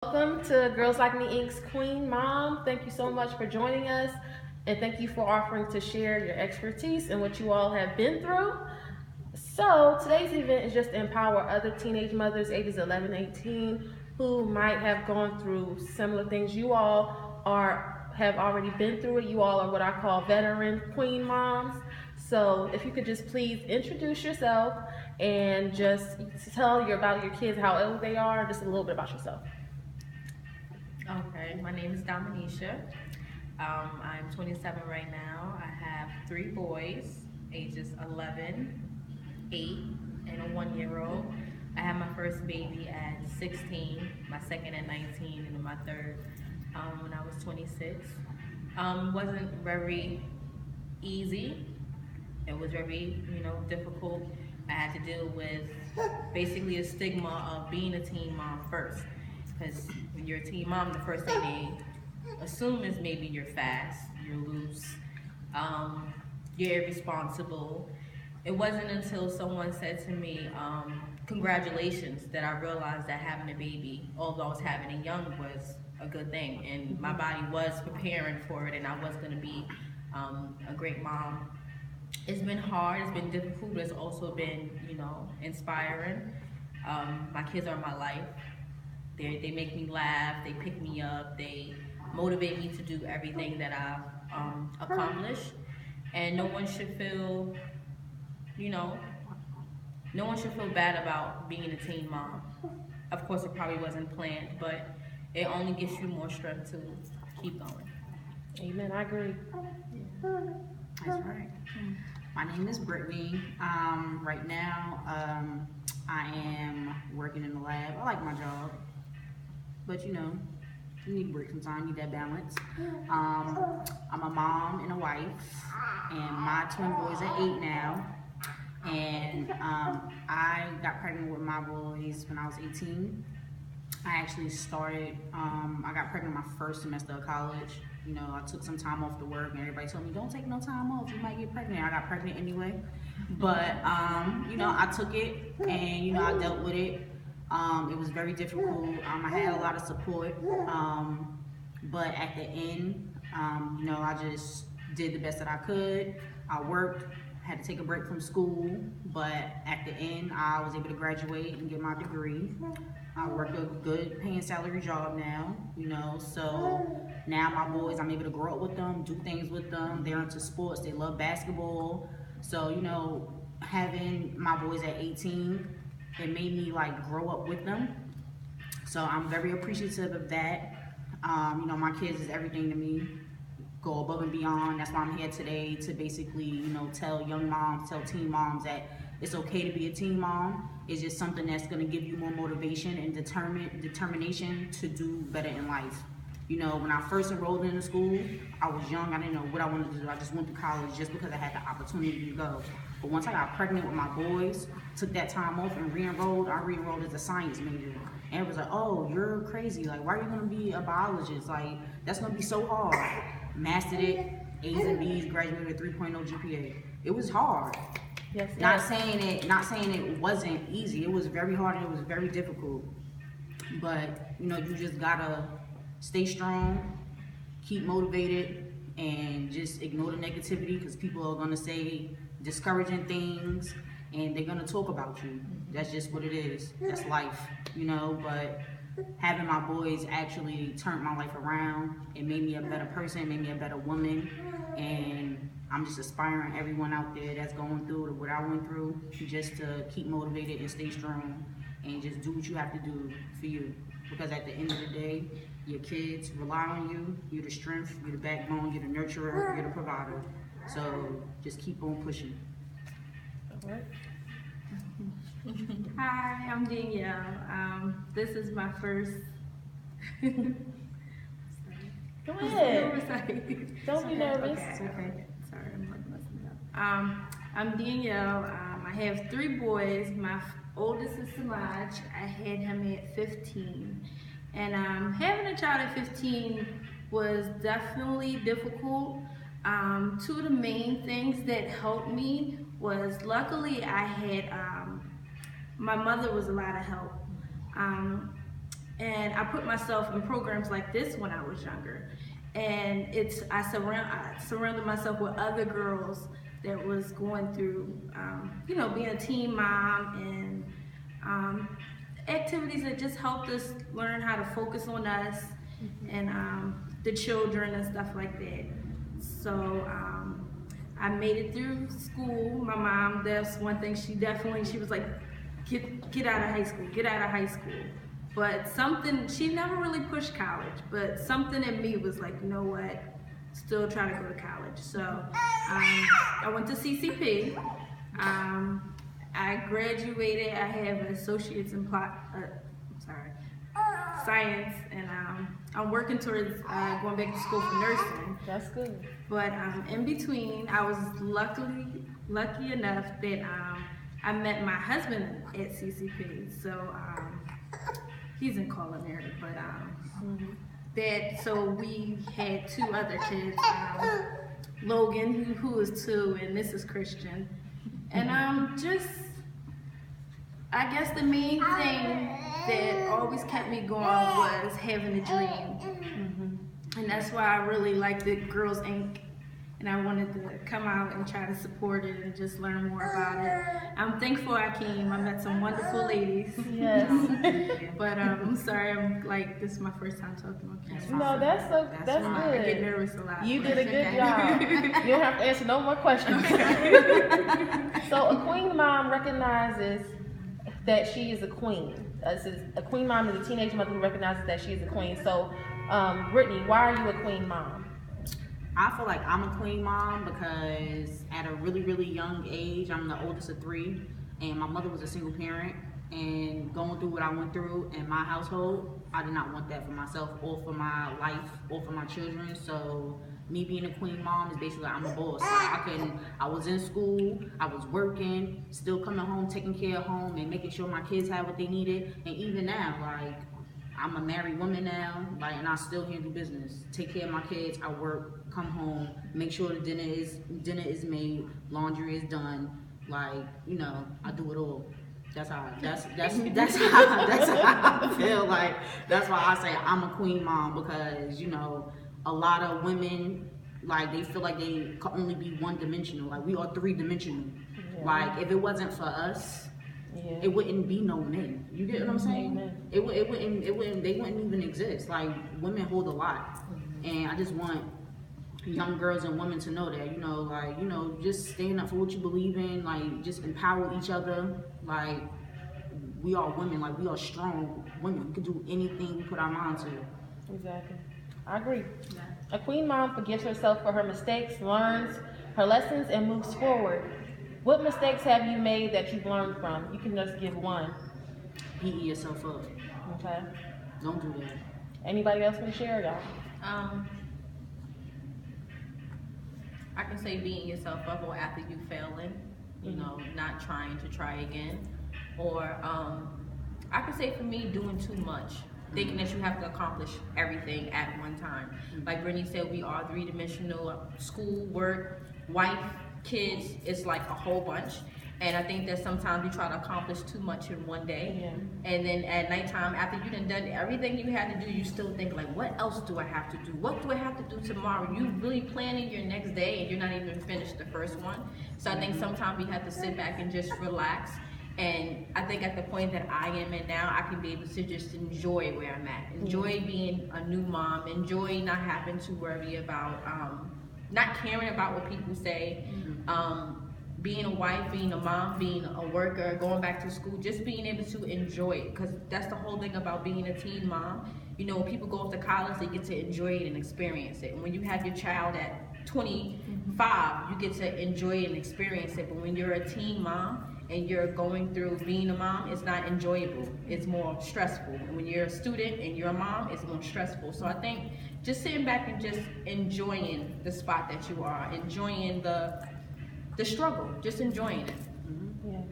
Welcome to Girls Like Me Inc.'s Queen Mom. Thank you so much for joining us, and thank you for offering to share your expertise and what you all have been through. So, today's event is just to empower other teenage mothers ages 11 18 who might have gone through similar things. You all have already been through it. You all are what I call veteran queen moms. So, if you could just please introduce yourself and just tell about your kids, how old they are, just a little bit about yourself. Okay, my name is Dominisha. I'm 27 right now. I have three boys, ages 11, 8, and a 1-year-old. I had my first baby at 16, my second at 19, and then my third when I was 26. Wasn't very easy. It was very, difficult. I had to deal with basically a stigma of being a teen mom first. Because when you're a teen mom, the first thing they assume is maybe you're fast, you're loose, you're irresponsible. It wasn't until someone said to me, congratulations, that I realized that having a baby, although I was having it young, was a good thing. And my body was preparing for it, and I was going to be a great mom. It's been hard, it's been difficult, but it's also been, inspiring. My kids are my life. They make me laugh, they pick me up, they motivate me to do everything that I've accomplished. And no one should feel, you know, no one should feel bad about being a teen mom. Of course, it probably wasn't planned, but it only gives you more strength to keep going. Amen, I agree. That's right. My name is Brittany. Right now, I am working in the lab. I like my job, but you need a break sometimes, you need that balance. I'm a mom and a wife, and my twin boys are 8 now. And I got pregnant with my boys when I was 18. I actually I got pregnant my first semester of college. I took some time off to work, and everybody told me, don't take no time off, you might get pregnant. I got pregnant anyway. But, I took it, and, I dealt with it. It was very difficult. I had a lot of support. But at the end, I just did the best that I could. I worked, had to take a break from school, but at the end, I was able to graduate and get my degree. I work a good paying salary job now, so now my boys, I'm able to grow up with them, do things with them. They're into sports, they love basketball. So, having my boys at 18, it made me grow up with them. So I'm very appreciative of that. My kids is everything to me. Go above and beyond. That's why I'm here today, to basically, tell young moms, tell teen moms that it's okay to be a teen mom. It's just something that's going to give you more motivation and determination to do better in life. When I first enrolled into school, I was young. I didn't know what I wanted to do. I just went to college just because I had the opportunity to go. But once I got pregnant with my boys, took that time off and re-enrolled, I re-enrolled as a science major. And it was like, oh, you're crazy. Why are you going to be a biologist? That's going to be so hard. Mastered it, A's and B's, graduated with 3.0 GPA. It was hard. Yes, not saying it wasn't easy. It was very hard and it was very difficult. But you just gotta stay strong, keep motivated, and just ignore the negativity, because people are gonna say discouraging things and they're gonna talk about you. That's just what it is. That's life, but having my boys actually turned my life around. It made me a better person, made me a better woman, and I'm just aspiring everyone out there that's going through what I went through, just to keep motivated and stay strong and just do what you have to do for you. Because at the end of the day, your kids rely on you. You're the strength, you're the backbone, you're the nurturer, you're the provider. So just keep on pushing. All right. Hi, I'm Danielle. This is my first. Go ahead. Don't be nervous. Okay. Sorry, I'm messing up. I'm Danielle. I have 3 boys. My oldest is Samaj. I had him at 15. And having a child at 15 was definitely difficult. 2 of the main things that helped me was, luckily I had, my mother was a lot of help. And I put myself in programs like this when I was younger. And I surrounded myself with other girls that was going through, being a teen mom, and activities that just helped us learn how to focus on us and the children and stuff like that. So I made it through school. My mom, that's one thing she was like, get out of high school, get out of high school. But she never really pushed college, but something in me was like, you know what, still trying to go to college. So I went to CCP. I graduated. I have an associate's in science, and I'm working towards going back to school for nursing. That's good. But in between, I was lucky enough that I met my husband at CCP. So he's in culinary, but so we had 2 other kids, Logan, who is 2, and this is Christian. And I guess the main thing that always kept me going was having a dream. And that's why I really liked the Girls Inc. And I wanted to come out and try to support it and just learn more about it. I'm thankful I came. I met some wonderful ladies. Yes. But I'm sorry, this is my first time talking on camera. No, that's good. I get nervous a lot. You did a good job. You don't have to answer no more questions. So a queen mom recognizes that she is a queen. A queen mom is a teenage mother who recognizes that she is a queen. So, Brittany, why are you a queen mom? I feel like I'm a queen mom because at a really, really young age, I'm the oldest of 3, and my mother was a single parent, and going through what I went through in my household, I did not want that for myself or for my life or for my children. So me being a queen mom is basically I'm a boss. I was in school, I was working, still coming home, taking care of home and making sure my kids have what they needed. And even now, I'm a married woman now, and I still handle business. Take care of my kids, I work, come home, make sure the dinner is made, laundry is done. I do it all. That's how I feel like. That's why I say I'm a queen mom, because a lot of women they feel like they can only be one-dimensional. We are 3-dimensional. Yeah. If it wasn't for us, it wouldn't be no men. You get what I'm saying? Amen. They wouldn't even exist. Women hold a lot, and I just want young girls and women to know that just stand up for what you believe in. Just empower each other. We are women. We are strong women. We can do anything we put our mind to. Exactly. I agree. Yeah. A queen mom forgives herself for her mistakes, learns her lessons, and moves forward. What mistakes have you made that you've learned from? You can just give one. Beating yourself up. Okay. Don't do that. Anybody else want to share, y'all? I can say beating yourself up, or after you failing, not trying to try again. Or I can say for me, doing too much. Thinking that you have to accomplish everything at one time. Like Brittany said, we are 3-dimensional. School, work, wife, kids, it's a whole bunch. And I think that sometimes you try to accomplish too much in one day. Yeah. And then at nighttime, after you've done everything you had to do, you still think what else do I have to do? What do I have to do tomorrow? You really planning your next day and you're not even finished the first one. So I think sometimes we have to sit back and just relax. And I think at the point that I am in now, I can be able to just enjoy where I'm at. Enjoy being a new mom. Enjoy not having to worry about, not caring about what people say. Being a wife, being a mom, being a worker, going back to school, just being able to enjoy it. Because that's the whole thing about being a teen mom. When people go off to college, they get to enjoy it and experience it. And when you have your child at 25, you get to enjoy it and experience it. But when you're a teen mom, and you're going through being a mom, it's not enjoyable. It's more stressful. And when you're a student and you're a mom, it's more stressful. So I think just sitting back and just enjoying the spot that you are, enjoying the struggle, just enjoying it. Yeah.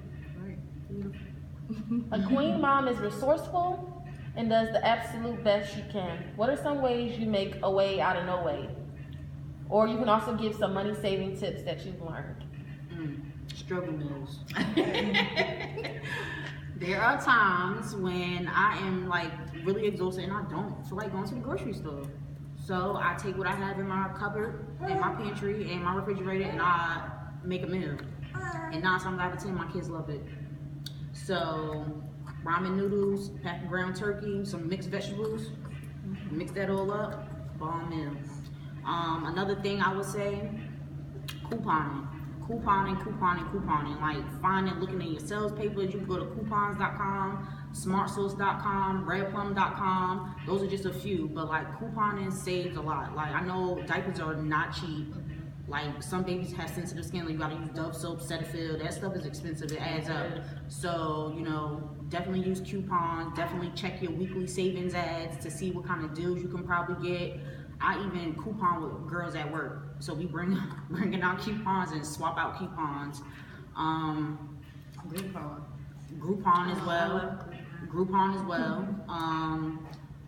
A queen mom is resourceful and does the absolute best she can. What are some ways you make a way out of no way? Or you can also give some money saving tips that you've learned. Struggle meals. There are times when I am really exhausted and I don't feel like going to the grocery store. So I take what I have in my cupboard, in my pantry, and my refrigerator, and I make a meal. And 9 times out of 10, my kids love it. So ramen noodles, packed ground turkey, some mixed vegetables, mix that all up, bomb meal. Another thing I would say, couponing. Couponing. Like finding, looking at your sales papers. You can go to coupons.com, smartsource.com, redplum.com. Those are just a few, but like couponing saves a lot. Like I know diapers are not cheap. Like some babies have sensitive skin, like you gotta use Dove soap, Cetaphil. That stuff is expensive, it adds up. So, you know, definitely use coupons, definitely check your weekly savings ads to see what kind of deals you can probably get. I even coupon with girls at work. So we bringing out coupons and swap out coupons. Groupon as well. Groupon as well.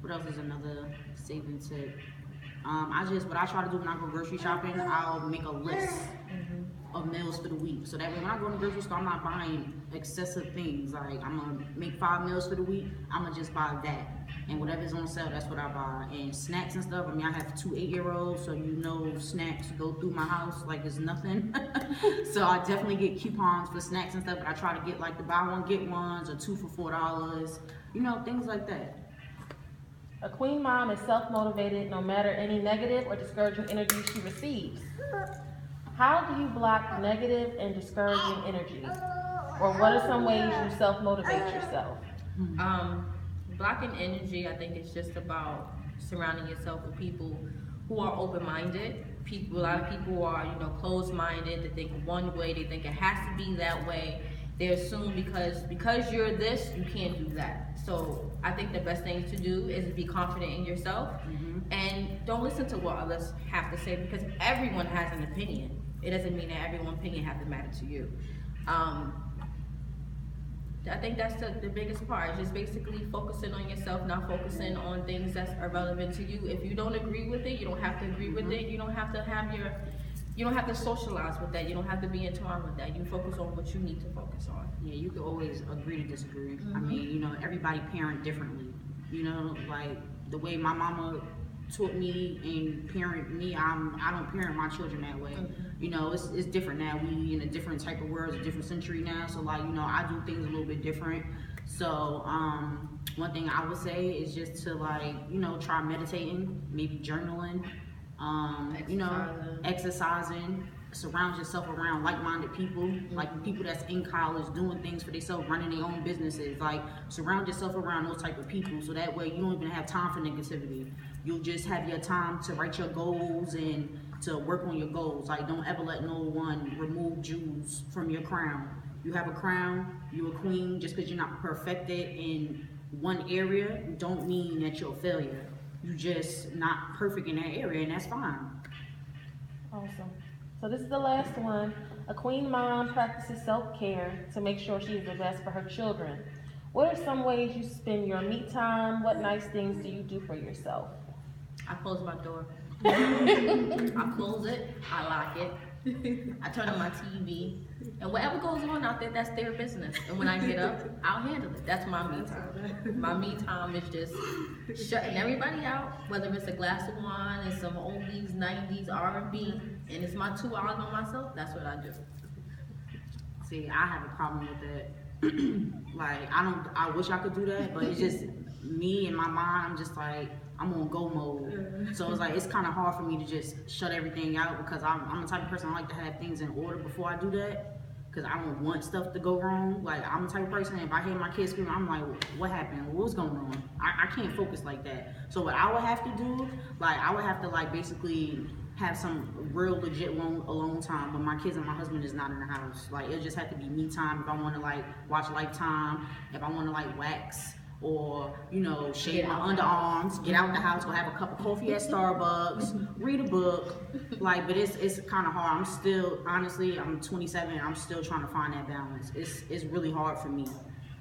What else is another saving tip? What I try to do when I go grocery shopping, I'll make a list of meals for the week. So that way when I go to the grocery store, I'm not buying excessive things. Like I'm gonna make 5 meals for the week, I'm gonna just buy that. And whatever's on sale, that's what I buy. And snacks and stuff, I mean, I have 2 8-year-olds, so you know snacks go through my house like it's nothing. So I definitely get coupons for snacks and stuff, but I try to get like the buy one, get ones, or 2 for $4, you know, things like that. A queen mom is self-motivated no matter any negative or discouraging energy she receives. How do you block negative and discouraging energy? Or what are some ways you self-motivate yourself? Blocking energy, I think it's just about surrounding yourself with people who are open-minded. A lot of people are, you know, closed-minded. They think one way, they think it has to be that way. They assume because you're this, you can't do that. So I think the best thing to do is be confident in yourself and don't listen to what others have to say, because everyone has an opinion. It doesn't mean that everyone's opinion has to matter to you. I think that's the biggest part, just basically focusing on yourself, not focusing on things that are relevant to you. If you don't agree with it, you don't have to agree with it. You don't have to socialize with that. You don't have to be entwined with that. You focus on what you need to focus on. Yeah, you can always agree to disagree. I mean, you know, everybody parent differently. You know, like the way my mama taught me and parent me, I don't parent my children that way. You know, it's different now. We in a different type of world, a different century now. So like, you know, I do things a little bit different. So one thing I would say is just to like, you know, try meditating, maybe journaling, you know, exercising. Surround yourself around like-minded people, like people that's in college doing things for themselves, running their own businesses. Like surround yourself around those type of people, so that way you don't even have time for negativity. You'll just have your time to write your goals and to work on your goals. Like don't ever let no one remove jewels from your crown. You have a crown, you're a queen. Just because you're not perfected in one area don't mean that you're a failure. You're just not perfect in that area, and that's fine. Awesome. So this is the last one. A queen mom practices self-care to make sure she is the best for her children. What are some ways you spend your me time? What nice things do you do for yourself? I close my door. I close it, I lock it, I turn on my TV, and whatever goes on out there, that's their business. And when I get up, I'll handle it. That's my me time. My me time is just shutting everybody out, whether it's a glass of wine and some oldies, 90s, R&B, and it's my 2 hours on myself, that's what I do. See, I have a problem with that. Like, I wish I could do that, but it's just me and my mind, I'm just like, I'm on go mode. So it's like, it's kind of hard for me to just shut everything out, because I'm the type of person I like to have things in order before I do that, because I don't want stuff to go wrong. Like, I'm the type of person, if I hear my kids screaming, I'm like, what happened? What's going on? I can't focus like that. So what I would have to do, like, I would have to like basically have some real legit alone time, but my kids and my husband is not in the house. Like, it just have to be me time. If I want to like watch Lifetime, if I want to like wax, or, you know, shave my underarms, get out the house, go have a cup of coffee at Starbucks, read a book. Like, but it's kind of hard. I'm still, honestly, I'm 27, I'm still trying to find that balance. It's really hard for me,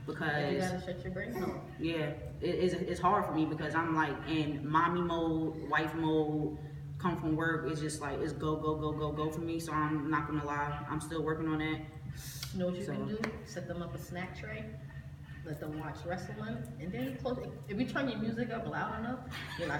because You gotta shut your brain off. yeah, it's hard for me, because I'm like in mommy mode, wife mode, come from work, it's just like, it's go for me. So I'm not gonna lie, I'm still working on that. You know what you can do? Set them up a snack tray. let them watch wrestling, and then close. If you turn your music up loud enough, you're like.